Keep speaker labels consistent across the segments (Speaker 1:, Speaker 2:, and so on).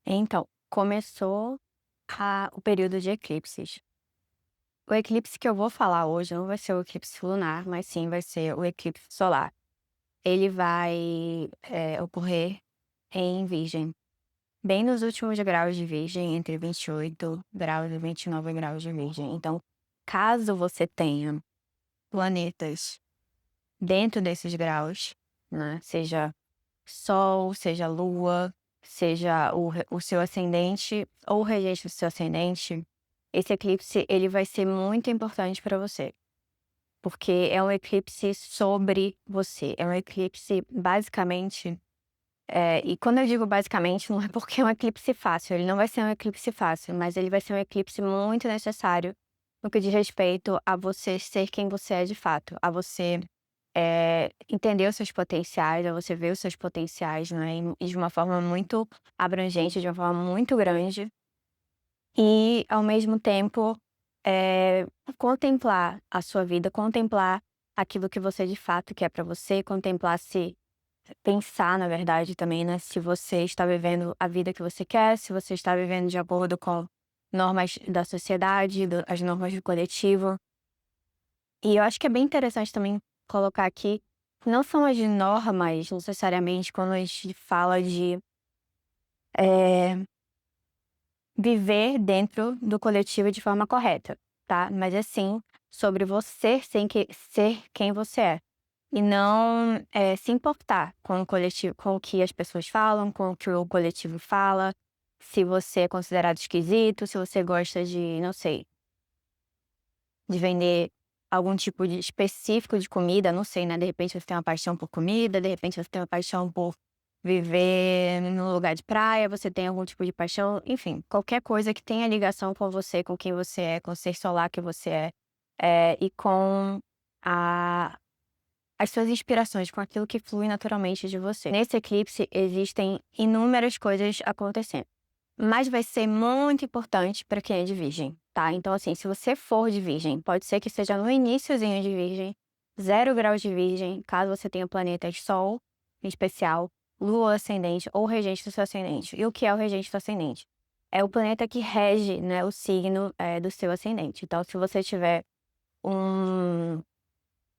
Speaker 1: Então, começou o período de eclipses. O eclipse que eu vou falar hoje não vai ser o eclipse lunar, mas sim vai ser o eclipse solar. Ele vai, ocorrer em Virgem, bem nos últimos graus de Virgem, entre 28 graus e 29 graus de Virgem. Então, caso você tenha planetas dentro desses graus, né, seja Sol, seja Lua, seja o seu ascendente ou o regente do seu ascendente, esse eclipse ele vai ser muito importante para você, porque é um eclipse sobre você, é um eclipse basicamente, e quando eu digo basicamente não é porque é um eclipse fácil, ele não vai ser um eclipse fácil, mas ele vai ser um eclipse muito necessário no que diz respeito a você ser quem você é de fato, a você entender os seus potenciais, a você ver os seus potenciais, né, e de uma forma muito abrangente, de uma forma muito grande, e ao mesmo tempo, contemplar a sua vida, contemplar aquilo que você de fato quer para você, contemplar se pensar na verdade também, né, se você está vivendo a vida que você quer, se você está vivendo de acordo com normas da sociedade, as normas do coletivo. E eu acho que é bem interessante também colocar aqui, não são as normas necessariamente quando a gente fala de, eh, viver dentro do coletivo de forma correta, tá? Mas é sim sobre você ser quem você é. E não, se importar com o coletivo, com o que as pessoas falam, com o que o coletivo fala, se você é considerado esquisito, se você gosta de, não sei, de vender algum tipo de específico de comida, não sei, né, de repente você tem uma paixão por comida, de repente você tem uma paixão por viver num lugar de praia, você tem algum tipo de paixão, enfim, qualquer coisa que tenha ligação com você, com quem você é, com o ser solar que você é, e com a as suas inspirações, com aquilo que flui naturalmente de você. Nesse eclipse existem inúmeras coisas acontecendo. Mas vai ser muito importante para quem é de Virgem, tá? Então, assim, se você for de Virgem, pode ser que seja no iniciozinho de Virgem, 0 graus de Virgem, caso você tenha planetas Sol, em especial, Lua ascendente ou regente do seu ascendente. E o que é o regente do ascendente? É o planeta que rege, né, o signo, do seu ascendente. Então, um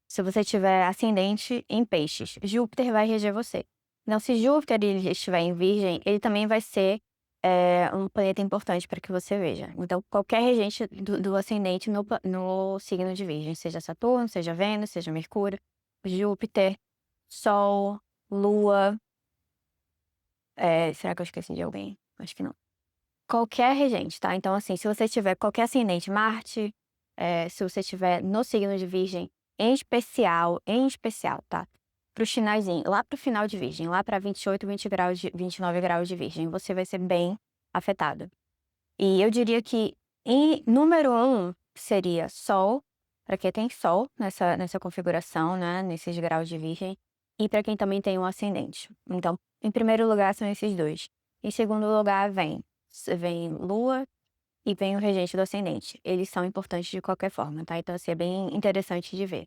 Speaker 1: se você tiver ascendente em Peixes, Júpiter vai reger você. Então, se Júpiter ele estiver em Virgem, ele também vai ser, um planeta importante para que você veja. Então, qualquer regente do ascendente no signo de Virgem, seja Saturno, seja Vênus, seja Mercúrio, Júpiter, Sol, Lua, será que eu esqueci de alguém? Acho que não. Qualquer regente, tá? Então, assim, se você tiver qualquer ascendente, Marte, se você tiver no signo de Virgem, em especial, tá? Para os finalzinho, lá para o final de Virgem, lá para 28, 20 graus, 29 graus de Virgem, você vai ser bem afetado. E eu diria que em número um seria Sol, para quem tem Sol nessa configuração, né? Nesses graus de Virgem, e para quem também tem um ascendente. Então, em primeiro lugar são esses dois. Em segundo lugar vem Lua e vem o regente do ascendente. Eles são importantes de qualquer forma, tá? Então, assim, é bem interessante de ver.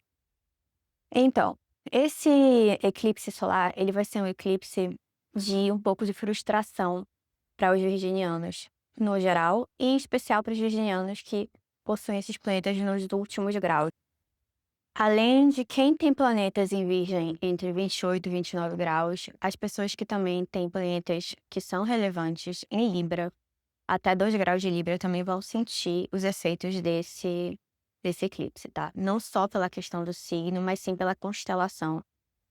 Speaker 1: Então, esse eclipse solar, ele vai ser um eclipse de um pouco de frustração para os virginianos, no geral, e em especial para os virginianos que possuem esses planetas nos últimos graus. Além de quem tem planetas em Virgem entre 28 e 29 graus, as pessoas que também têm planetas que são relevantes em Libra, até 2 graus de Libra também vão sentir os efeitos desse eclipse, tá? Não só pela questão do signo, mas sim pela constelação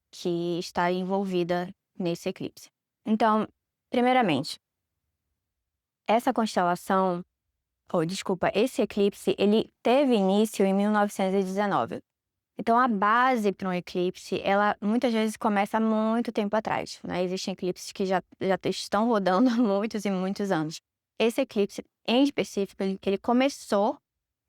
Speaker 1: que está envolvida nesse eclipse. Então, primeiramente, essa constelação, ou desculpa, esse eclipse, ele teve início em 1919. Então a base para um eclipse, ela muitas vezes começa há muito tempo atrás, né, existem eclipses que já estão rodando há muitos e muitos anos. Esse eclipse, em específico, ele começou,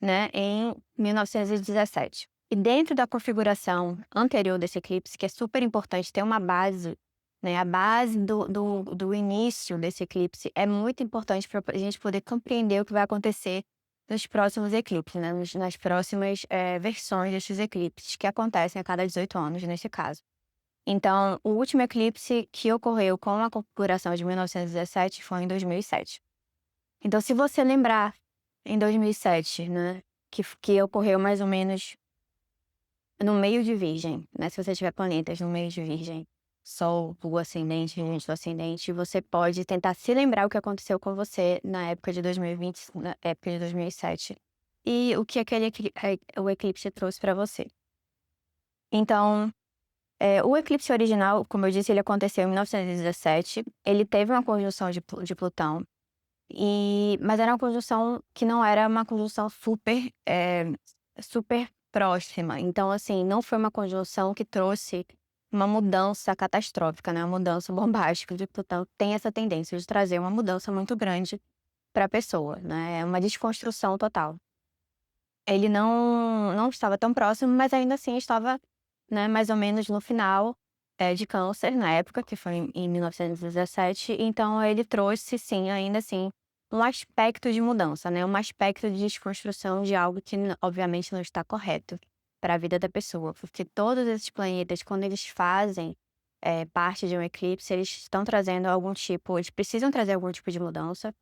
Speaker 1: né, em 1917. E dentro da configuração anterior desse eclipse, que é super importante ter uma base, né, a base do início desse eclipse é muito importante para a gente poder compreender o que vai acontecer nos próximos eclipses, né, nas próximas, versões desses eclipses, que acontecem a cada 18 anos, nesse caso. Então, o último eclipse que ocorreu com a configuração de 1917 foi em 2007. Então, se você lembrar, em 2007, né, que ocorreu mais ou menos no meio de Virgem, né, se você tiver planetas no meio de Virgem, Sol, Lua ascendente, gente do ascendente, você pode tentar se lembrar o que aconteceu com você na época de 2020, na época de 2007, e o que o eclipse trouxe para você. Então, o eclipse original, como eu disse, ele aconteceu em 1917, ele teve uma conjunção de Plutão, mas era uma conjunção que não era uma conjunção super próxima. Então, assim, não foi uma conjunção que trouxe uma mudança catastrófica, né, uma mudança bombástica de Plutão. Tem essa tendência de trazer uma mudança muito grande para a pessoa, né, é uma desconstrução total. Ele não estava tão próximo, mas ainda assim estava, né, mais ou menos no final, de Câncer, na época, que foi em 1917, então ele trouxe sim, ainda assim, um aspecto de mudança, né, um aspecto de desconstrução de algo que obviamente não está correto para a vida da pessoa, porque todos esses planetas, quando eles fazem, parte de um eclipse, eles estão trazendo eles precisam trazer algum tipo de mudança,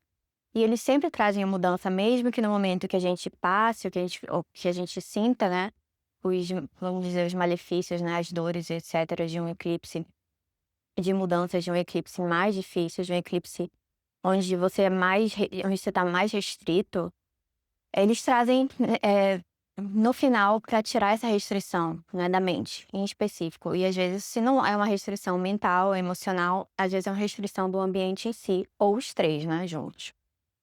Speaker 1: e eles sempre trazem a mudança, mesmo que no momento que a gente passe, ou que a gente sinta, né, vamos dizer, os malefícios, né, as dores, etcétera, de um eclipse, de mudanças de um eclipse mais difícil, de um eclipse onde você está mais restrito, eles trazem, no final, para tirar essa restrição, né, da mente, em específico. E às vezes, se não é uma restrição mental, emocional, às vezes é uma restrição do ambiente em si, ou os três, né, juntos.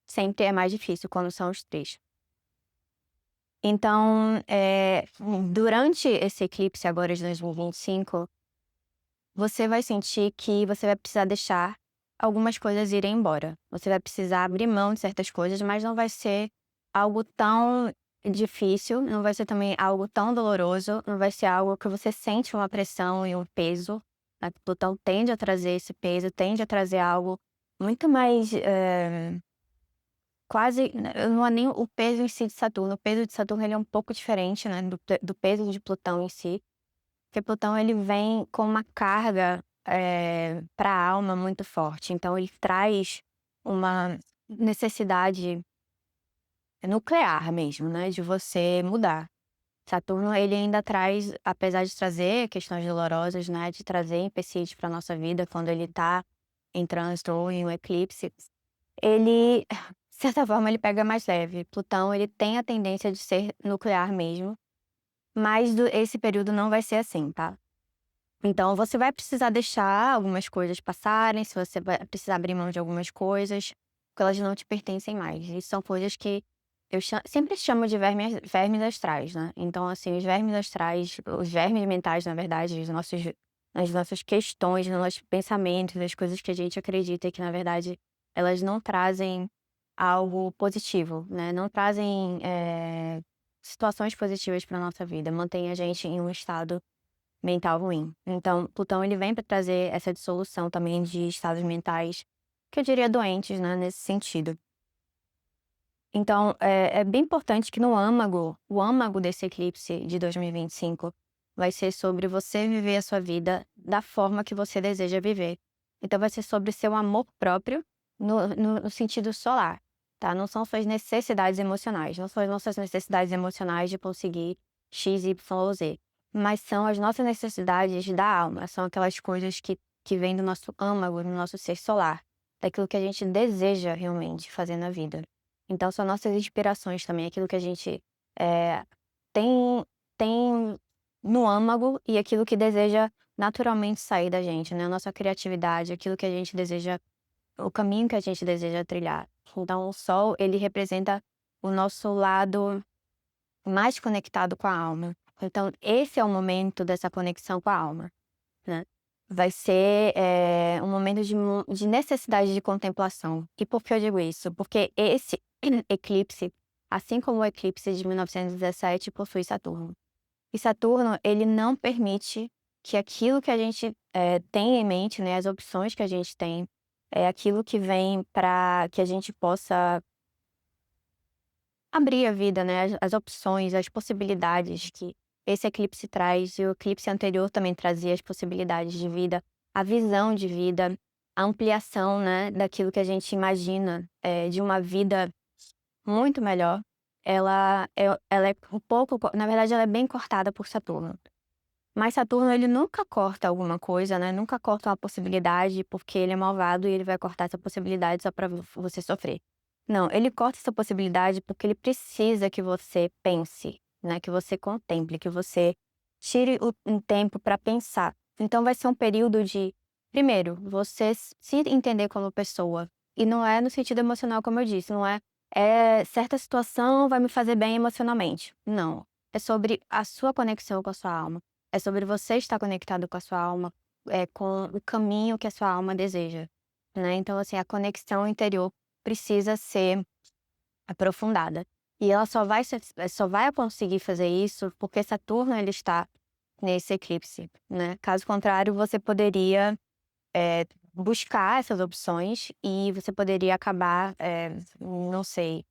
Speaker 1: Sempre é mais difícil quando são os três. Então, durante esse eclipse agora de 2025, você vai sentir que você vai precisar deixar algumas coisas irem embora. Você vai precisar abrir mão de certas coisas, mas não vai ser algo tão difícil, não vai ser também algo tão doloroso, não vai ser algo que você sente uma pressão e um peso, né. Plutão tende a trazer esse peso, tende a trazer algo muito mais, quase, né, não é nem o peso em si de Saturno. O peso de Saturno, ele é um pouco diferente, né, do peso de Plutão em si, porque Plutão ele vem com uma carga, para a alma muito forte, então ele traz uma necessidade nuclear mesmo, né, de você mudar. Saturno ele ainda traz, apesar de trazer questões dolorosas, né, de trazer empecilhos para nossa vida quando ele tá em trânsito ou em um eclipse, ele, de certa forma, ele pega mais leve. Plutão, ele tem a tendência de ser nuclear mesmo, mas esse período não vai ser assim, tá? Então você vai precisar deixar algumas coisas passarem, se você vai precisar abrir mão de algumas coisas, porque elas não te pertencem mais. E são coisas que sempre chamo de vermes astrais, né? Então, assim, os vermes astrais, os vermes mentais, na verdade, as nossas questões, os nossos pensamentos, as coisas que a gente acredita que, na verdade, elas não trazem algo positivo, né? Não trazem, situações positivas para nossa vida, mantém a gente em um estado mental ruim. Então, Plutão ele vem para trazer essa dissolução também de estados mentais, que eu diria doentes, né, nesse sentido. Então, é bem importante que o âmago desse eclipse de 2025 vai ser sobre você viver a sua vida da forma que você deseja viver. Então vai ser sobre seu amor próprio no sentido solar, tá? Não são suas necessidades emocionais, não são as nossas necessidades emocionais de conseguir X, Y ou Z, mas são as nossas necessidades da alma, são aquelas coisas que vêm do nosso âmago, do nosso ser solar, daquilo que a gente deseja realmente fazer na vida. Então são nossas inspirações também, aquilo que a gente, tem tem no âmago e aquilo que deseja naturalmente sair da gente, né, a nossa criatividade, aquilo que a gente deseja, o caminho que a gente deseja trilhar. Então o sol, ele representa o nosso lado mais conectado com a alma. Então esse é o momento dessa conexão com a alma, né. Vai ser, um momento de necessidade de contemplação. E por que eu digo isso? Porque esse eclipse, assim como o eclipse de 1917, possui Saturno. E Saturno, ele não permite que aquilo que a gente, tem em mente, né, as opções que a gente tem, é aquilo que vem para que a gente possa abrir a vida, né, as opções, as possibilidades esse eclipse traz, e o eclipse anterior também trazia as possibilidades de vida, a visão de vida, a ampliação, né, daquilo que a gente imagina, de uma vida muito melhor. Ela é um pouco na verdade ela é bem cortada por Saturno. Mas Saturno ele nunca corta alguma coisa, né, nunca corta uma possibilidade, porque ele é malvado e ele vai cortar essa possibilidade só pra você sofrer. Não, ele corta essa possibilidade porque ele precisa que você pense, né, que você contemple, que você tire um tempo para pensar. Então vai ser um período de, primeiro, você se entender como pessoa, e não é no sentido emocional como eu disse, não é, certa situação vai me fazer bem emocionalmente. Não, é sobre a sua conexão com a sua alma. É sobre você estar conectado com a sua alma, com o caminho que a sua alma deseja, né. Então, assim, a conexão interior precisa ser aprofundada. E ela só vai conseguir fazer isso porque Saturno ele está nesse eclipse, né. Caso contrário, você poderia, buscar essas opções e você poderia acabar, não sei,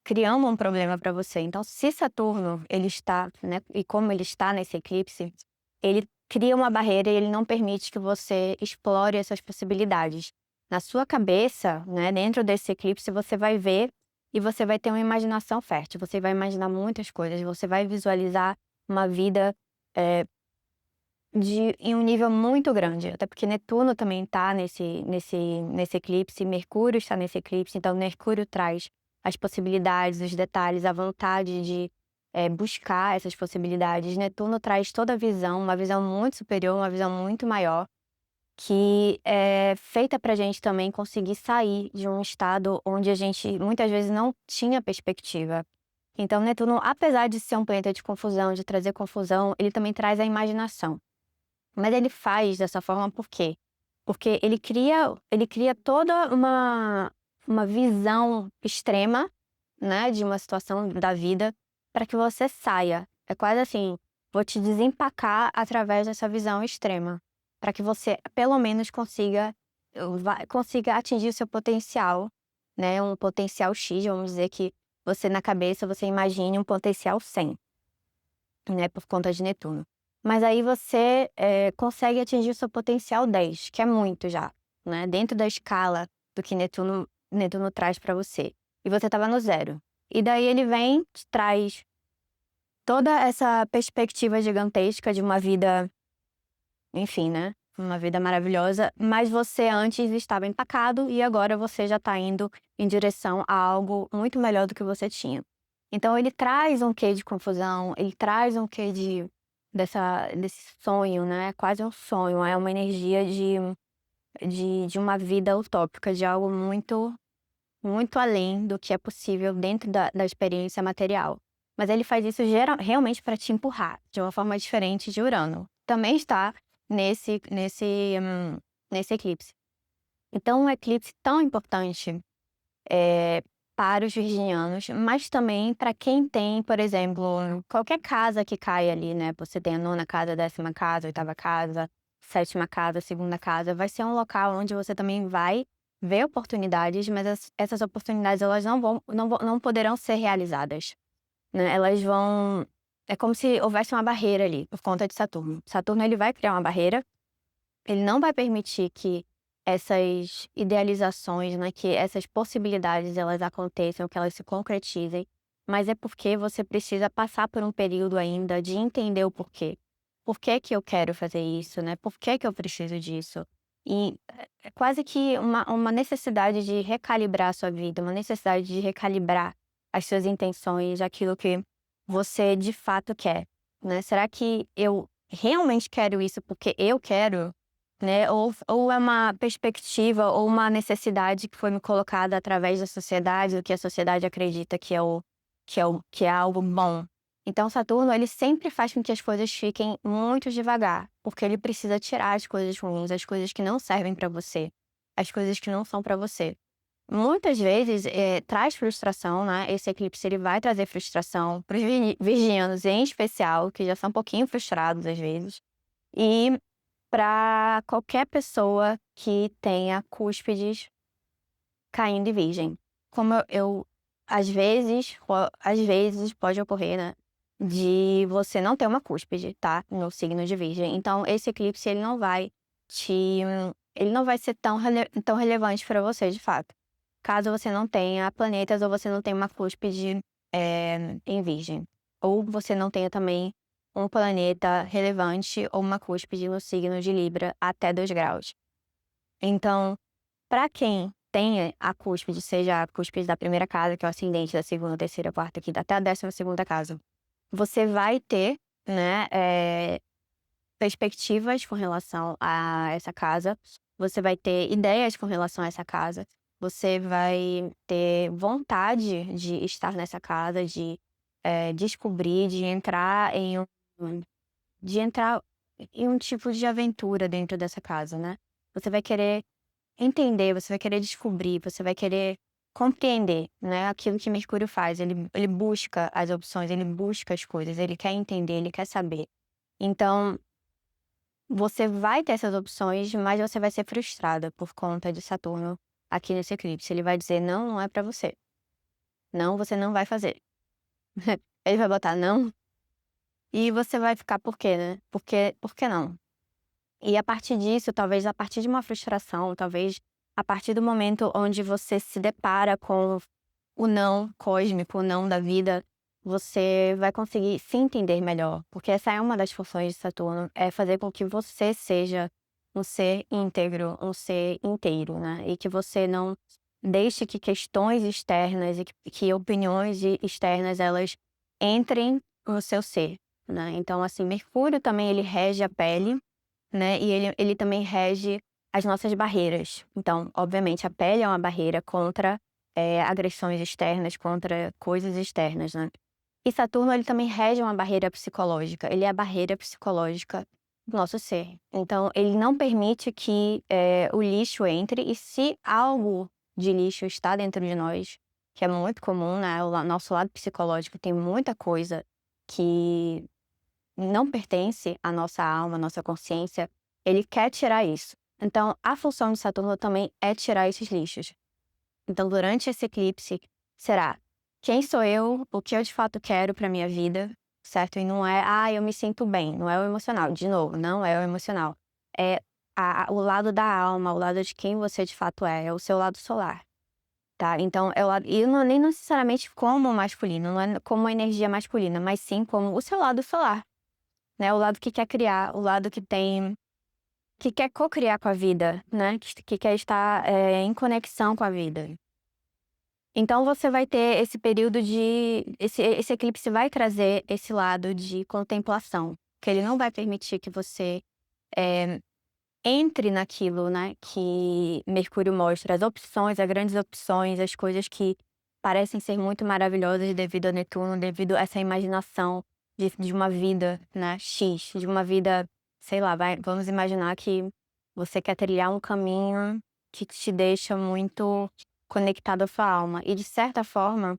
Speaker 1: criando um problema para você. Então, se Saturno ele está, né, e como ele está nesse eclipse, ele cria uma barreira e ele não permite que você explore essas possibilidades. Na sua cabeça, né, dentro desse eclipse, você vai ver e você vai ter uma imaginação fértil. Você vai imaginar muitas coisas, você vai visualizar uma vida, eh, em um nível muito grande, até porque Netuno também está nesse eclipse, Mercúrio está nesse eclipse, então Mercúrio traz as possibilidades, os detalhes, a vontade de, buscar essas possibilidades. Netuno traz toda a visão, uma visão muito superior, uma visão muito maior, que é feita pra gente também conseguir sair de um estado onde a gente muitas vezes não tinha perspectiva. Então Netuno, apesar de ser um planeta de confusão, de trazer confusão, ele também traz a imaginação. Mas ele faz dessa forma por quê? Porque ele cria toda uma visão extrema, né, de uma situação da vida, para que você saia. É quase assim: "Vou te desempacar através dessa visão extrema", para que você pelo menos consiga atingir o seu potencial, né, um potencial X, vamos dizer que você na cabeça você imagine um potencial 100, né, por conta de Netuno. Mas aí você, consegue atingir o seu potencial 10, que é muito já, né, dentro da escala do que Netuno traz para você. E você estava no zero. E daí ele vem, te traz toda essa perspectiva gigantesca de uma vida, enfim, né, uma vida maravilhosa, mas você antes estava empacado e agora você já está indo em direção a algo muito melhor do que você tinha. Então ele traz um quê de confusão, ele traz um quê desse sonho, né, quase um sonho, é uma energia de uma vida utópica, de algo muito, muito além do que é possível dentro da experiência material. Mas ele faz isso realmente para te empurrar, de uma forma diferente de Urano. Também está nesse nesse, hum, nesse eclipse. Então um eclipse tão importante, eh, para os virginianos, mas também para quem tem, por exemplo, qualquer casa que cai ali, né, você tem a nona casa, a 10ª casa, a 8ª casa, 7ª casa, a 2ª casa, vai ser um local onde você também vai ver oportunidades, mas essas oportunidades elas não poderão ser realizadas, né, elas vão é como se houvesse uma barreira ali, por conta de Saturno. Saturno ele vai criar uma barreira, ele não vai permitir que essas idealizações, né, que essas possibilidades elas aconteçam, que elas se concretizem, mas é porque você precisa passar por um período ainda de entender o porquê. Por que que eu quero fazer isso, né? Por que que eu preciso disso? E é quase que uma necessidade de recalibrar a sua vida, uma necessidade de recalibrar as suas intenções, aquilo que você de fato quer, né? Será que eu realmente quero isso porque eu quero? Né, ou é uma perspectiva ou uma necessidade que foi me colocada através da sociedade, do que a sociedade acredita que é algo bom. Então Saturno, ele sempre faz com que as coisas fiquem muito devagar, porque ele precisa tirar as coisas ruins, as coisas que não servem para você, as coisas que não são para você. Muitas vezes, traz frustração, né, esse eclipse ele vai trazer frustração para os virginianos em especial, que já são um pouquinho frustrados às vezes, e para qualquer pessoa que tenha cúspides caindo em virgem. Como às vezes pode ocorrer, né, de você não ter uma cúspide, tá, no signo de Virgem. Então esse eclipse te ele não vai ser tão relevante para você de fato, caso você não tenha planetas ou você não tenha uma cúspide, em Virgem. Ou você não tenha também um planeta relevante ou uma cúspide no signo de Libra até 2 graus. Então, para quem tem a cúspide, seja a cúspide da primeira casa, que é o ascendente, da segunda, terceira, quarta, quinta, até a 12ª casa, você vai ter, né, perspectivas com relação a essa casa, você vai ter ideias com relação a essa casa, você vai ter vontade de estar nessa casa, de, descobrir, de entrar em um tipo de aventura dentro dessa casa, né. Você vai querer entender, você vai querer descobrir, você vai querer compreender, né, aquilo que Mercúrio faz, ele busca as opções, ele busca as coisas, ele quer entender, ele quer saber. Então, você vai ter essas opções, mas você vai ser frustrada por conta de Saturno aqui nesse eclipse. Ele vai dizer: "Não, não é pra você. Não, você não vai fazer". Ele vai botar "não", e você vai ficar: "Por quê, né? Por que não?". E a partir disso, talvez a partir de uma frustração, talvez a partir do momento onde você se depara com o não cósmico, o não da vida, você vai conseguir se entender melhor, porque essa é uma das funções de Saturno, é fazer com que você seja um ser íntegro, um ser inteiro, né, e que você não deixe que questões externas e que opiniões externas elas entrem no seu ser, né. Então, assim, Mercúrio também ele rege a pele, né, e ele também rege as nossas barreiras. Então, obviamente, a pele é uma barreira contra, agressões externas, contra coisas externas, né. E Saturno, ele também rege uma barreira psicológica, ele é a barreira psicológica do nosso ser. Então, ele não permite que, o lixo entre, e se algo de lixo está dentro de nós, que é muito comum, né, nosso lado psicológico tem muita coisa que não pertence à nossa alma, à nossa consciência, ele quer tirar isso. Então, a função de Saturno também é tirar esses lixos. Então, durante esse eclipse, será: quem sou eu? O que eu de fato quero para minha vida, certo? E não é: "Ah, eu me sinto bem", não é o emocional, de novo, não é o emocional. É o lado da alma, o lado de quem você de fato é o seu lado solar, tá? Então é o lado, e não é nem necessariamente como masculino, não é como energia masculina, mas sim como o seu lado solar, né, o lado que quer criar, o lado que quer cocriar com a vida, né, que quer estar, em conexão com a vida. Então você vai ter esse período de esse eclipse vai trazer esse lado de contemplação, que ele não vai permitir que você, eh, entre naquilo, né, que Mercúrio mostra, as opções, as grandes opções, as coisas que parecem ser muito maravilhosas devido a Netuno, devido a essa imaginação de uma vida, né, X, de uma vida, sei lá, vamos imaginar que você quer trilhar um caminho que te deixa muito conectado à sua alma e de certa forma,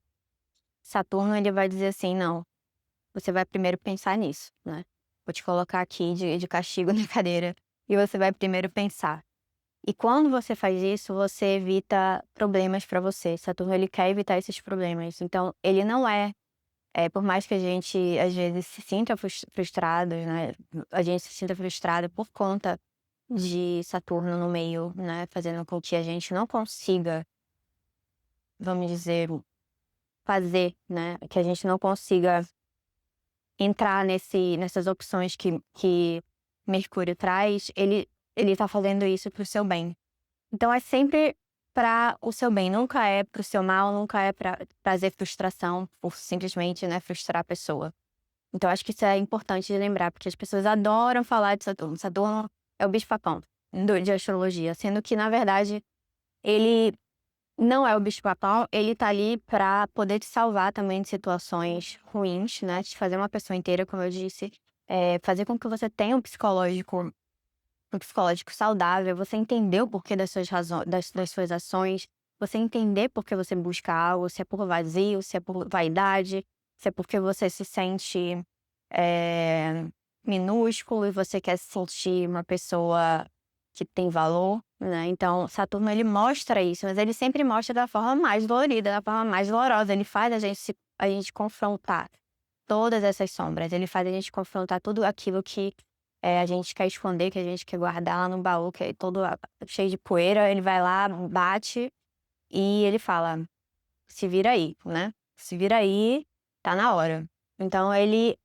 Speaker 1: Saturno ele vai dizer assim: "Não, você vai primeiro pensar nisso, né, vou te colocar aqui de castigo na cadeira, e você vai primeiro pensar". E quando você faz isso, você evita problemas para você. Saturno ele quer evitar esses problemas, então ele não por mais que a gente às vezes se sinta frustrado, né, a gente se sinta frustrado por conta de Saturno no meio, né, fazendo com que a gente não consiga, vamos dizer, fazer, né, que a gente não consiga entrar nessas opções que Mercúrio traz, ele tá fazendo isso para o seu bem. Então é sempre para o seu bem, nunca é para o seu mal, nunca é para trazer frustração por simplesmente, né, frustrar a pessoa. Então acho que isso é importante de lembrar, porque as pessoas adoram falar de Saturno. Saturno é o bicho-papão de astrologia, sendo que na verdade ele não é o bicho-papão, ele tá ali para poder te salvar também de situações ruins, né, te fazer uma pessoa inteira, como eu disse, fazer com que você tenha um psicológico saudável, você entender o porquê das suas razões, das suas ações, você entender por que você busca algo, se é por vazio, se é por vaidade, se é porque você se sente, eh, minúsculo e você quer se sentir uma pessoa que tem valor, né. Então Saturno ele mostra isso, mas ele sempre mostra da forma mais dolorida, da forma mais dolorosa, ele faz a gente confrontar, todas essas sombras, ele faz a gente confrontar tudo aquilo que, a gente quer esconder, que a gente quer guardar lá no baú, que é todo cheio de poeira, ele vai lá, bate e ele fala: "Se vira aí", né, "Se vira aí, tá na hora". Então ele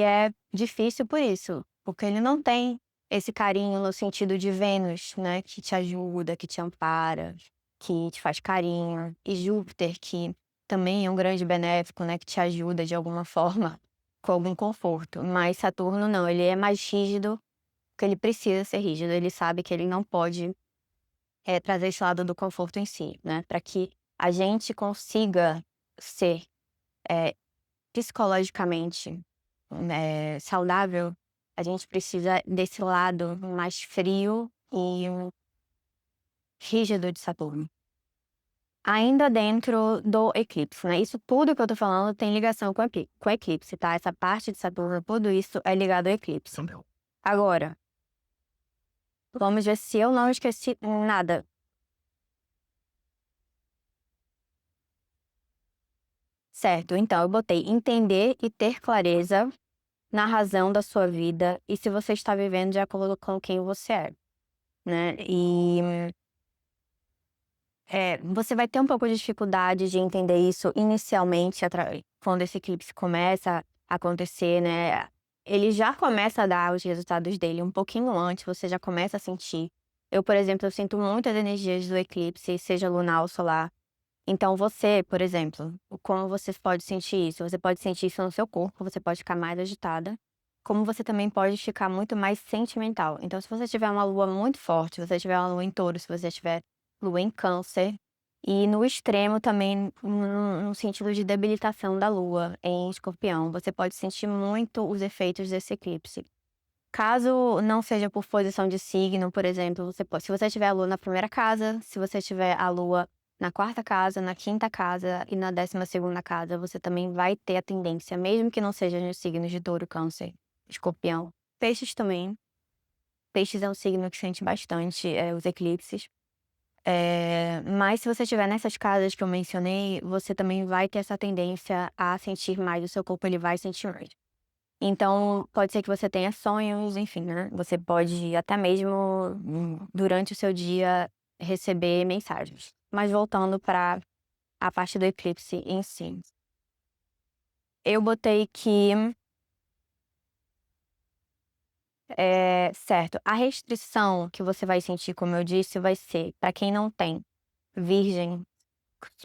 Speaker 1: é difícil por isso, porque ele não tem esse carinho no sentido de Vênus, né, que te ajuda, que te ampara, que te faz carinho, e Júpiter, que também é um grande benéfico, né, que te ajuda de alguma forma com algum conforto. Mas Saturno não, ele é mais rígido, porque ele precisa ser rígido, ele sabe que ele não pode, trazer esse lado do conforto em si, né, para que a gente consiga ser, eh, psicologicamente, saudável, a gente precisa desse lado mais frio e rígido de Saturno. Ainda dentro do eclipse, né, isso tudo que eu tô falando tem ligação com eclipse, tá, essa parte de Saturno, tudo isso é ligado ao eclipse. Agora, vamos ver se eu não esqueci nada. Certo, então eu botei entender e ter clareza na razão da sua vida e se você está vivendo de acordo com quem você é, né. Você vai ter um pouco de dificuldade de entender isso inicialmente quando esse eclipse começa a acontecer, né. Ele já começa a dar os resultados dele um pouquinho antes, você já começa a sentir. Eu, por exemplo, eu sinto muitas energias do eclipse, seja lunar ou solar. Então você, por exemplo, como você pode sentir isso? Você pode sentir isso no seu corpo, você pode ficar mais agitada, como você também pode ficar muito mais sentimental. Então, se você tiver uma lua muito forte, se você tiver uma lua em touro, se você tiver lua em câncer, e no extremo também, no sentido de debilitação da lua em escorpião, você pode sentir muito os efeitos desse eclipse. Caso não seja por posição de signo, por exemplo, se você tiver a lua na primeira casa, se você tiver a lua na quarta casa, na quinta casa e na 12ª casa, você também vai ter a tendência, mesmo que não seja nos signos de touro, câncer, escorpião. Peixes também. Peixes é um signo que sente bastante, os eclipses. Mas se você estiver nessas casas que eu mencionei, você também vai ter essa tendência a sentir mais, o seu corpo ele vai sentir mais. Então, pode ser que você tenha sonhos, enfim, né, você pode até mesmo, durante o seu dia, receber mensagens. Mas voltando para a parte do eclipse em si, eu botei que, certo, a restrição que você vai sentir, como eu disse, vai ser para quem não tem Virgem,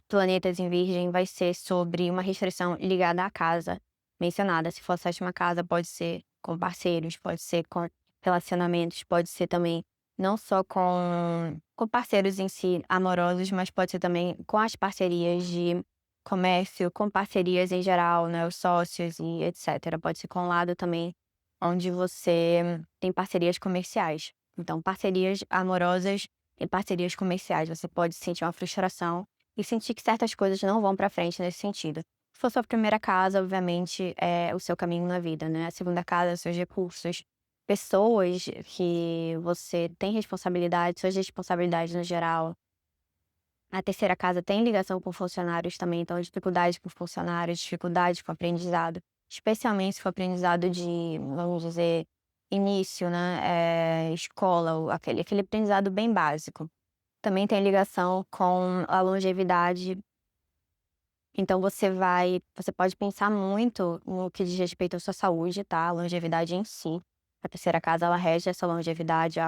Speaker 1: planetas em Virgem, vai ser sobre uma restrição ligada à casa mencionada. Se for a 7ª casa, pode ser com parceiros, pode ser com relacionamentos, pode ser também não só com parceiros em si amorosos, mas pode ser também com as parcerias de comércio, com parcerias em geral, né, os sócios e etcétera. Pode ser com o lado também onde você tem parcerias comerciais. Então, parcerias amorosas e parcerias comerciais. Você pode sentir uma frustração e sentir que certas coisas não vão pra frente nesse sentido. Se for sua primeira casa, obviamente, é o seu caminho na vida, né. A segunda casa, seus recursos, pessoas que você tem responsabilidade, suas responsabilidades no geral. A terceira casa tem ligação com funcionários também, então dificuldade com funcionários, dificuldade com aprendizado, especialmente se for aprendizado de, vamos dizer, início, né, escola, ou aquele aprendizado bem básico. Também tem ligação com a longevidade, então você pode pensar muito no que diz respeito à sua saúde, tá, a longevidade em si. A terceira casa ela rege essa longevidade,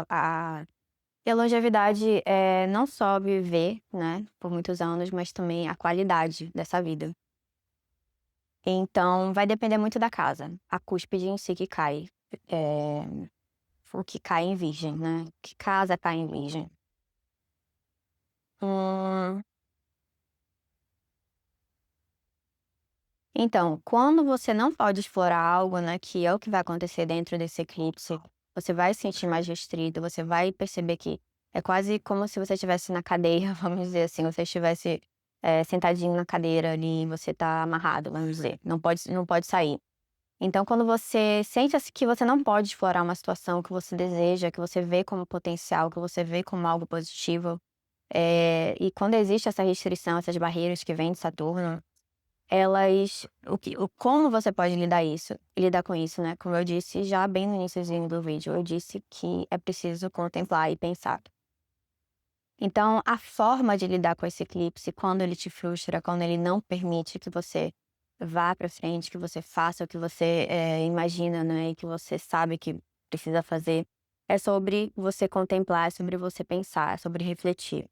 Speaker 1: e a longevidade é não só viver, né, por muitos anos, mas também a qualidade dessa vida. Então vai depender muito da casa, a cúspide em si que cai, eh, o que cai em Virgem, né, que casa cai em Virgem. Hum. Então, quando você não pode explorar algo, né, que é o que vai acontecer dentro desse eclipse, você vai se sentir mais restrito, você vai perceber que é quase como se você estivesse na cadeia, vamos dizer assim, você estivesse, sentadinho na cadeira ali, você tá amarrado, vamos dizer, não pode sair. Então, quando você sente assim que você não pode explorar uma situação que você deseja, que você vê como potencial, que você vê como algo positivo, e quando existe essa restrição, essas barreiras que vêm de Saturno, como você pode lidar com isso, né? Como eu disse já bem no iniciozinho do vídeo, eu disse que é preciso contemplar e pensar. Então, a forma de lidar com esse eclipse, quando ele te frustra, quando ele não permite que você vá para frente, que você faça o que você imagina, né, e que você sabe que precisa fazer, é sobre você contemplar, é sobre você pensar, é sobre refletir.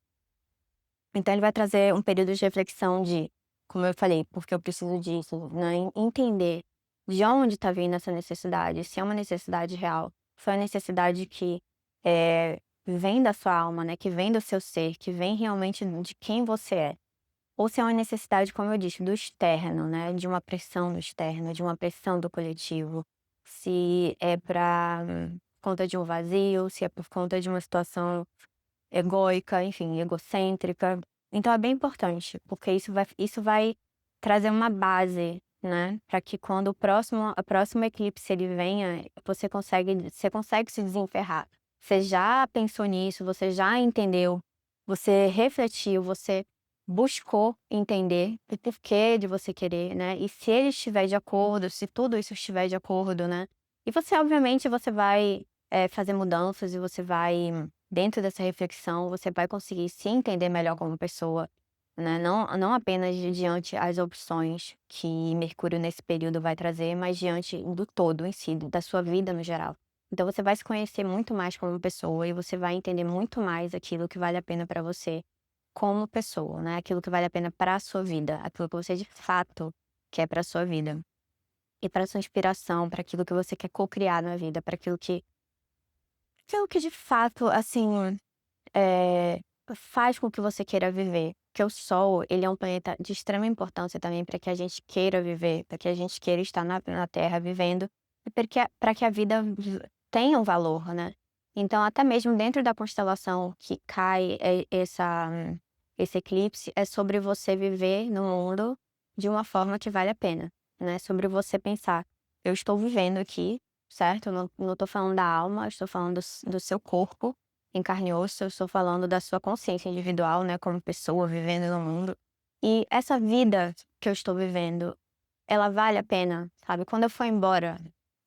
Speaker 1: Então, ele vai trazer um período de reflexão como eu falei, porque eu preciso disso, né, entender de onde está vindo essa necessidade, se é uma necessidade real, se é uma necessidade que vem da sua alma, né, que vem do seu ser, que vem realmente de quem você é. Ou se é uma necessidade, como eu disse, do externo, né, de uma pressão do externo, de uma pressão do coletivo. Se é para conta de um vazio, se é por conta de uma situação egóica, enfim, egocêntrica. Então é bem importante, porque isso vai trazer uma base, né, para que quando o próximo eclipse ele venha, você consegue se desenferrar. Você já pensou nisso, você já entendeu, você refletiu, você buscou entender o porquê de você querer, né? E se ele estiver de acordo, se tudo isso estiver de acordo, né? E você, obviamente, você vai fazer mudanças e você vai dentro dessa reflexão, você vai conseguir se entender melhor como pessoa, né? Não apenas diante as opções que Mercúrio nesse período vai trazer, mas diante do todo em si, da sua vida no geral. Então você vai se conhecer muito mais como pessoa e você vai entender muito mais aquilo que vale a pena para você como pessoa, né? Aquilo que vale a pena para a sua vida, aquilo que você de fato quer para a sua vida. E para sua inspiração, para aquilo que você quer co-criar na vida, para aquilo que de fato, assim, eh, faz com que você queira viver. Porque o Sol, ele é um planeta de extrema importância também para que a gente queira viver, para que a gente queira estar na Terra vivendo, e para que a vida tenha um valor, né. Então até mesmo dentro da constelação que cai, esse eclipse, é sobre você viver no mundo de uma forma que vale a pena, né, sobre você pensar: "Eu estou vivendo aqui, certo? Eu não estou falando da alma, eu estou falando do seu corpo, em carne e osso, eu estou falando da sua consciência individual, né, como pessoa vivendo no mundo. E essa vida que eu estou vivendo, ela vale a pena, sabe? Quando eu for embora,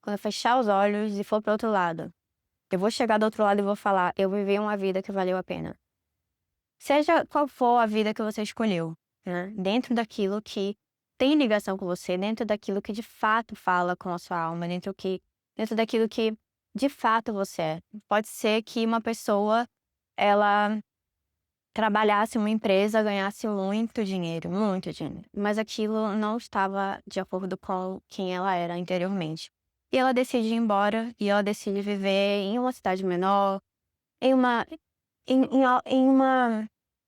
Speaker 1: quando eu fechar os olhos e for para outro lado, eu vou chegar do outro lado e vou falar: eu vivi uma vida que valeu a pena. Seja qual for a vida que você escolheu, né? Dentro daquilo que tem ligação com você, dentro daquilo que de fato fala com a sua alma, dentro daquilo que de fato você é. Pode ser que uma pessoa ela trabalhasse em uma empresa, ganhasse muito dinheiro, mas aquilo não estava de acordo com quem ela era anteriormente. E ela decide ir embora, e ela decide viver em uma cidade menor, em uma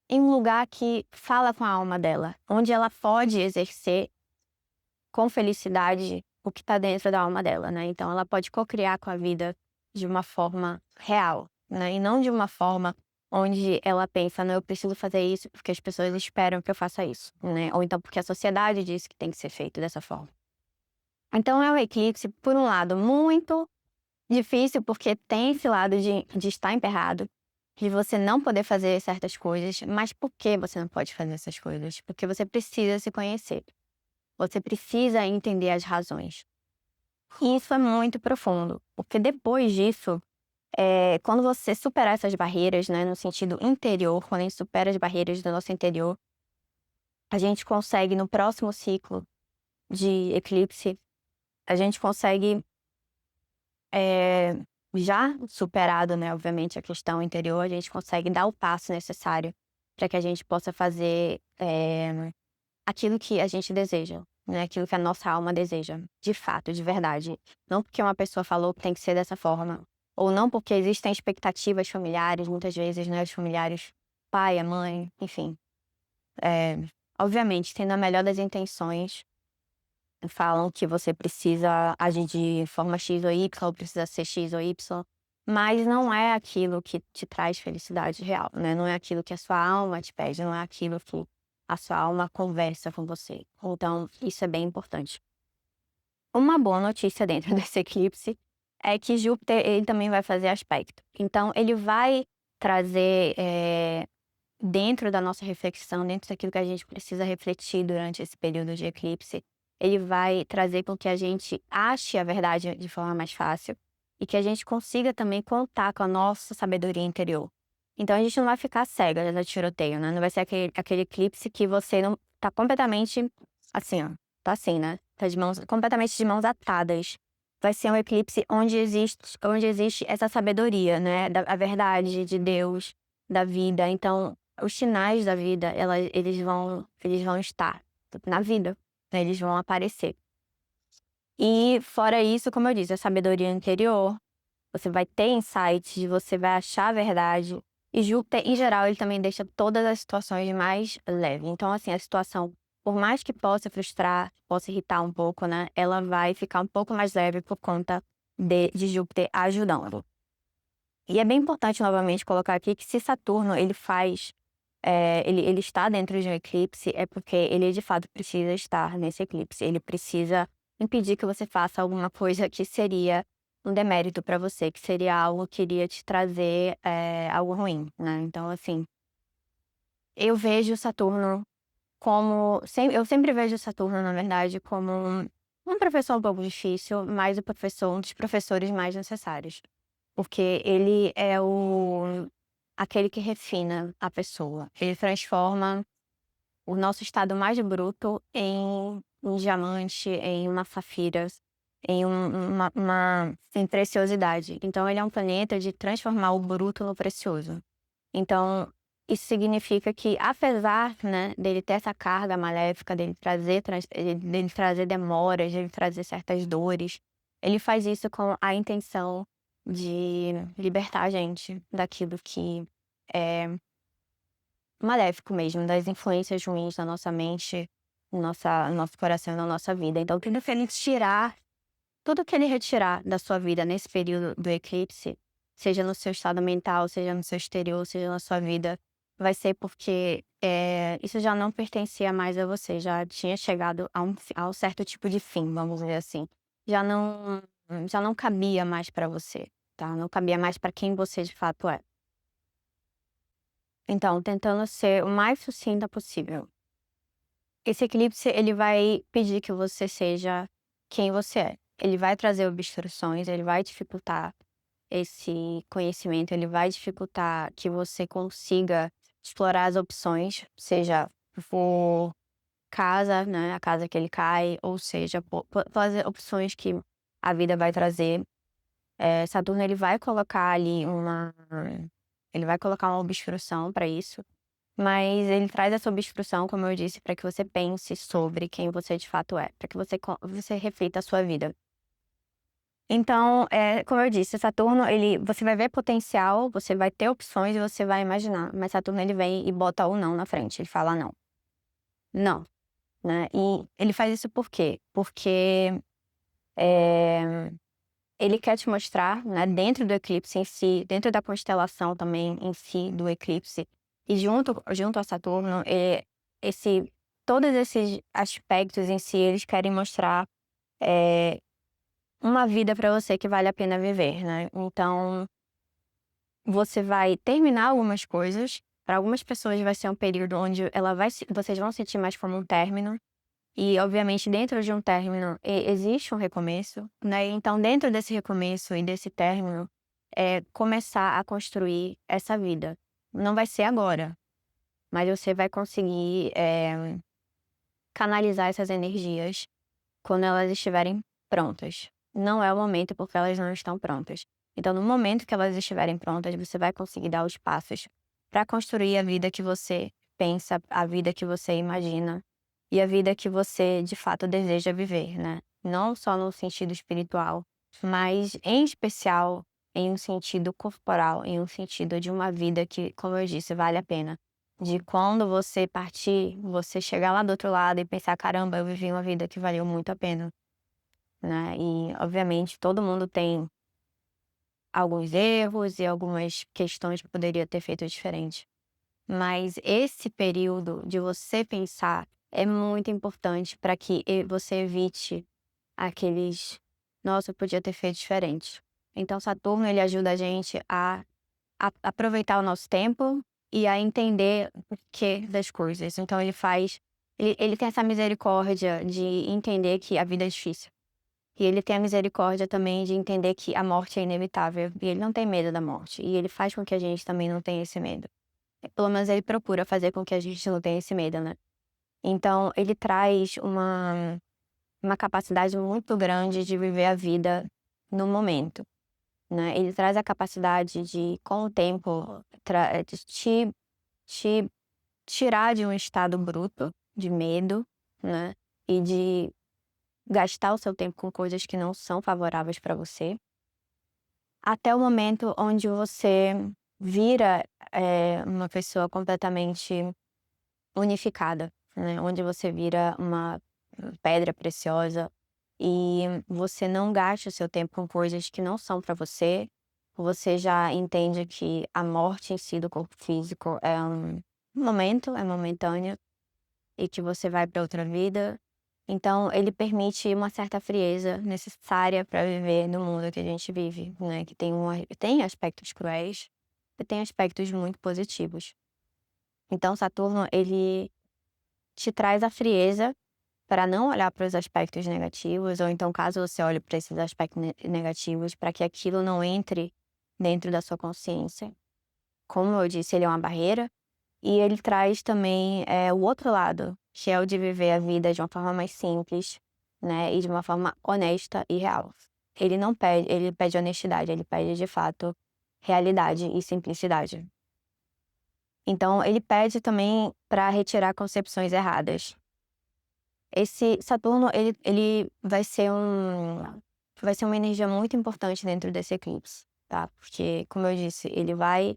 Speaker 1: em um lugar que fala com a alma dela, onde ela pode exercer com felicidade o que está dentro da alma dela, né. Então ela pode cocriar com a vida de uma forma real, né, e não de uma forma onde ela pensa: "Não, eu preciso fazer isso porque as pessoas esperam que eu faça isso", né, ou então porque a sociedade diz que tem que ser feito dessa forma. Então é um eclipse, por um lado, muito difícil, porque tem esse lado de estar emperrado, de você não poder fazer certas coisas, mas por que você não pode fazer essas coisas? Porque você precisa se conhecer. Você precisa entender as razões. E isso é muito profundo, porque depois disso, quando você superar essas barreiras, né, no sentido interior, quando a gente supera as barreiras do nosso interior, a gente consegue no próximo ciclo de eclipse, a gente consegue, já superado, né, obviamente a questão interior, a gente consegue dar o passo necessário para que a gente possa fazer, aquilo que a gente deseja, né, aquilo que a nossa alma deseja, de fato, de verdade. Não porque uma pessoa falou que tem que ser dessa forma, ou não porque existem expectativas familiares, muitas vezes, né, os familiares, pai, a mãe, enfim. Eh, Obviamente, tendo a melhor das intenções, falam que você precisa agir de forma X ou Y, ou precisa ser X ou Y, mas não é aquilo que te traz felicidade real, né, não é aquilo que a sua alma te pede, não é aquilo que a sua alma conversa com você. Então, isso é bem importante. Uma boa notícia dentro desse eclipse é que Júpiter, ele também vai fazer aspecto. Então ele vai trazer, dentro da nossa reflexão, dentro daquilo que a gente precisa refletir durante esse período de eclipse, ele vai trazer com que a gente ache a verdade de forma mais fácil e que a gente consiga também contar com a nossa sabedoria interior. Então a gente não vai ficar cega no tiroteio, né? Não vai ser aquele eclipse que você não tá completamente assim, ó, tá assim, né? Tá completamente de mãos atadas. Vai ser um eclipse onde existe essa sabedoria, né? A verdade de Deus, da vida. Então, os sinais da vida, eles vão estar na vida, né? Eles vão aparecer. E fora isso, como eu disse, a sabedoria interior, você vai ter insights, você vai achar a verdade. E Júpiter, em geral, ele também deixa todas as situações mais leves. Então, assim, a situação, por mais que possa frustrar, possa irritar um pouco, né? Ela vai ficar um pouco mais leve por conta de Júpiter ajudando. E é bem importante, novamente, colocar aqui que se Saturno, ele está dentro de um eclipse, é porque ele, de fato, precisa estar nesse eclipse. Ele precisa impedir que você faça alguma coisa que seria um demérito para você, que seria algo que iria te trazer, algo ruim, né. Então, assim, eu vejo Saturno eu sempre vejo Saturno, na verdade, como um professor um pouco difícil, mas um dos professores mais necessários. Porque ele é aquele que refina a pessoa. Ele transforma o nosso estado mais bruto em um diamante, em uma safira, em preciosidade. Então ele é um planeta de transformar o bruto no precioso. Então, isso significa que apesar, né, dele ter essa carga maléfica, dele trazer demoras, dele trazer certas dores, ele faz isso com a intenção de libertar a gente daquilo que é maléfico mesmo, das influências ruins na nossa mente, no nosso coração e na nossa vida. Então, tudo que ele retirar da sua vida nesse período do eclipse, seja no seu estado mental, seja no seu exterior, seja na sua vida, vai ser porque isso já não pertencia mais a você, já tinha chegado a um certo tipo de fim, vamos dizer assim. Já não, já não cabia mais para você, tá? Não cabia mais para quem você de fato é. Então, tentando ser o mais sucinta possível. Esse eclipse, ele vai pedir que você seja quem você é. Ele vai trazer obstruções, ele vai dificultar esse conhecimento, ele vai dificultar que você consiga explorar as opções, seja por casa, né, a casa que ele cai, ou seja, pelas opções que a vida vai trazer. Saturno, ele vai colocar uma obstrução para isso. Mas ele traz essa obstrução, como eu disse, para que você pense sobre quem você de fato é, para que você reflita a sua vida. Então, como eu disse, Saturno, você vai ver potencial, você vai ter opções e você vai imaginar, mas Saturno ele vem e bota o não na frente, ele fala não. Não, né? E ele faz isso por quê? Porque ele quer te mostrar, né, dentro do eclipse em si, dentro da constelação também em si do eclipse, e junto a Saturno, esse todos esses aspectos em si, eles querem mostrar, eh, uma vida para você que vale a pena viver, né. Então, você vai terminar algumas coisas, para algumas pessoas vai ser um período onde vocês vão sentir mais como um término, e obviamente dentro de um término existe um recomeço, né, então dentro desse recomeço e desse término, começar a construir essa vida. Não vai ser agora, mas você vai conseguir, canalizar essas energias quando elas estiverem prontas. Não é o momento porque elas não estão prontas. Então no momento que elas estiverem prontas, você vai conseguir dar os passos para construir a vida que você pensa, a vida que você imagina e a vida que você de fato deseja viver, né. Não só no sentido espiritual, mas em especial em um sentido corporal, em um sentido de uma vida que, como eu disse, vale a pena. De quando você partir, você chegar lá do outro lado e pensar: "Caramba, eu vivi uma vida que valeu muito a pena", né. E obviamente todo mundo tem alguns erros e algumas questões que poderia ter feito diferente. Mas esse período de você pensar é muito importante para que você evite aqueles: "Nossa, eu podia ter feito diferente". Então Saturno ele ajuda a gente a aproveitar o nosso tempo e a entender o porquê das coisas. Então ele tem essa misericórdia de entender que a vida é difícil. E ele tem a misericórdia também de entender que a morte é inevitável, e ele não tem medo da morte, e ele faz com que a gente também não tenha esse medo. Pelo menos ele procura fazer com que a gente não tenha esse medo, né. Então ele traz uma capacidade muito grande de viver a vida no momento, né. Ele traz a capacidade de, com o tempo, de te tirar de um estado bruto de medo, né, e de gastar o seu tempo com coisas que não são favoráveis para você, até o momento onde você vira, uma pessoa completamente unificada, né, onde você vira uma pedra preciosa e você não gasta o seu tempo com coisas que não são para você. Você já entende que a morte em si do corpo físico é um momento, é momentâneo, e que você vai para outra vida. Então ele permite uma certa frieza necessária para viver no mundo que a gente vive, né, que tem aspectos cruéis e tem aspectos muito positivos. Então Saturno, ele te traz a frieza para não olhar para os aspectos negativos, ou então caso você olhe para esses aspectos negativos, para que aquilo não entre dentro da sua consciência. Como eu disse, ele é uma barreira, e ele traz também, o outro lado, que é o de viver a vida de uma forma mais simples, né, e de uma forma honesta e real. Ele pede honestidade, ele pede de fato realidade e simplicidade. Então ele pede também para retirar concepções erradas. Esse Saturno, ele vai ser uma energia muito importante dentro desse eclipse, tá, porque, como eu disse, ele vai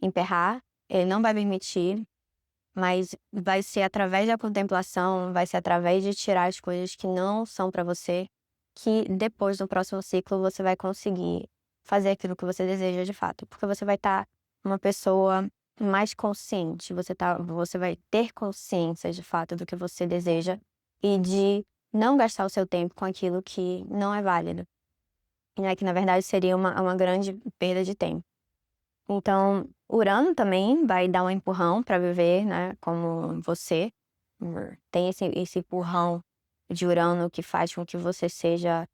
Speaker 1: emperrar, ele não vai permitir, mas vai ser através da contemplação, vai ser através de tirar as coisas que não são pra você, que depois, no próximo ciclo, você vai conseguir fazer aquilo que você deseja de fato, porque você vai estar uma pessoa mais consciente, você vai ter consciência de fato do que você deseja e de não gastar o seu tempo com aquilo que não é válido, né, que na verdade seria uma grande perda de tempo. Então, Urano também vai dar um empurrão para viver, né, como você. Tem esse empurrão de Urano que faz com que você seja,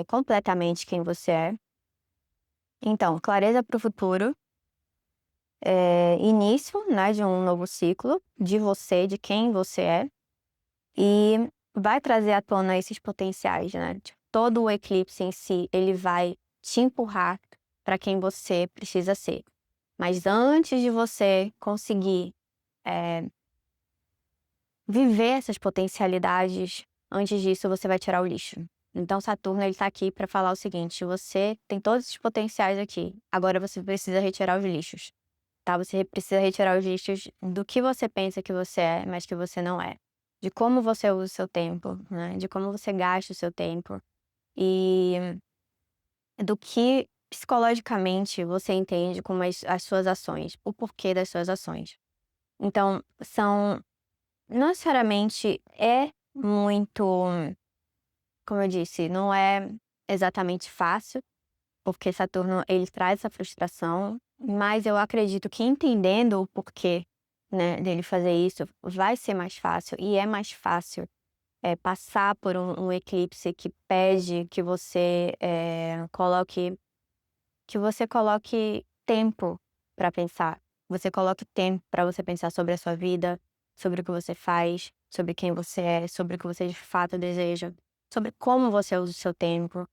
Speaker 1: completamente quem você é. Então, clareza para o futuro, início, né, de um novo ciclo, de você, de quem você é, e vai trazer à tona esses potenciais, né. Tipo, todo o eclipse em si, ele vai te empurrar para quem você precisa ser. Mas antes de você conseguir, eh, viver essas potencialidades, antes disso você vai tirar o lixo. Então Saturno, ele tá aqui para falar o seguinte: você tem todos esses potenciais aqui, agora você precisa retirar os lixos, tá? Você precisa retirar os lixos do que você pensa que você é, mas que você não é. De como você usa o seu tempo, né, de como você gasta o seu tempo, e do que psicologicamente você entende como as suas ações, o porquê das suas ações. Então, não necessariamente é muito, como eu disse, não é exatamente fácil, porque Saturno, ele traz essa frustração, mas eu acredito que entendendo o porquê, né, dele fazer isso, vai ser mais fácil, e é mais fácil, passar por um eclipse que pede que você coloque tempo para pensar. Você coloque tempo para você pensar sobre a sua vida, sobre o que você faz, sobre quem você é, sobre o que você de fato deseja, sobre como você usa o seu tempo,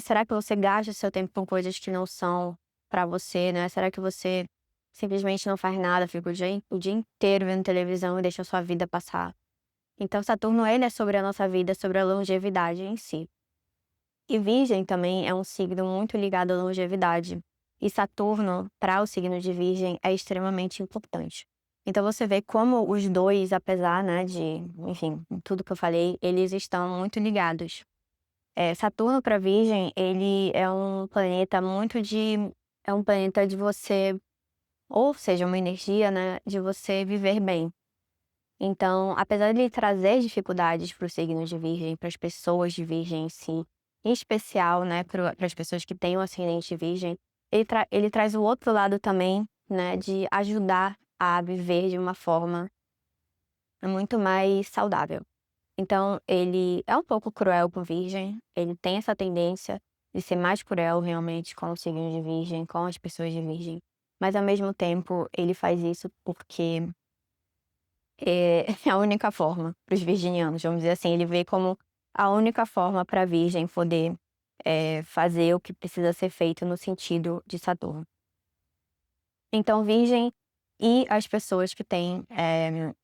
Speaker 1: será que você gasta o seu tempo com coisas que não são para você, né? Será que você simplesmente não faz nada, fica o dia inteiro vendo televisão e deixa a sua vida passar? Então Saturno, ele é sobre a nossa vida, sobre a longevidade em si. E Virgem também é um signo muito ligado à longevidade. E Saturno, para o signo de Virgem, é extremamente importante. Então você vê como os dois, apesar, né, de, enfim, tudo que eu falei, eles estão muito ligados. Saturno para Virgem, ele é um planeta é um planeta de você, ou seja, uma energia, né, de você viver bem. Então, apesar de ele trazer dificuldades para o signo de Virgem, para as pessoas de Virgem em si, em especial, né, para as pessoas que têm o ascendente Virgem, ele traz o outro lado também né, de ajudar a viver de uma forma muito mais saudável. Então ele é um pouco cruel com virgem, ele tem essa tendência de ser mais cruel realmente com o signo de virgem, com as pessoas de virgem, mas ao mesmo tempo ele faz isso porque é a única forma para os virginianos, vamos dizer assim, ele vê como a única forma pra virgem poder, fazer o que precisa ser feito no sentido de Saturno. Então virgem e as pessoas que têm,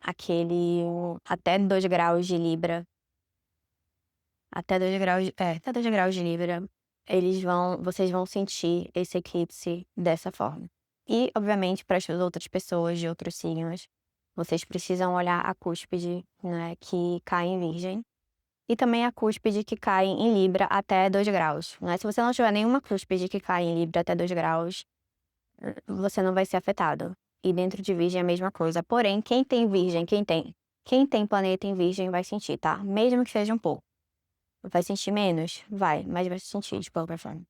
Speaker 1: aquele até 2 graus de Libra, até 2 graus de Libra, vocês vão sentir esse eclipse dessa forma. E, obviamente, para as outras pessoas de outros signos, vocês precisam olhar a cúspide, né, que cai em Virgem, e também a cúspide que cai em Libra até 2 graus, né. Se você não tiver nenhuma cúspide que cai em Libra até 2 graus, você não vai ser afetado. E dentro de Virgem é a mesma coisa. Porém, quem tem Virgem, quem tem planeta em Virgem vai sentir, tá? Mesmo que seja um pouco. Vai sentir menos? Vai, mas vai sentir de qualquer forma.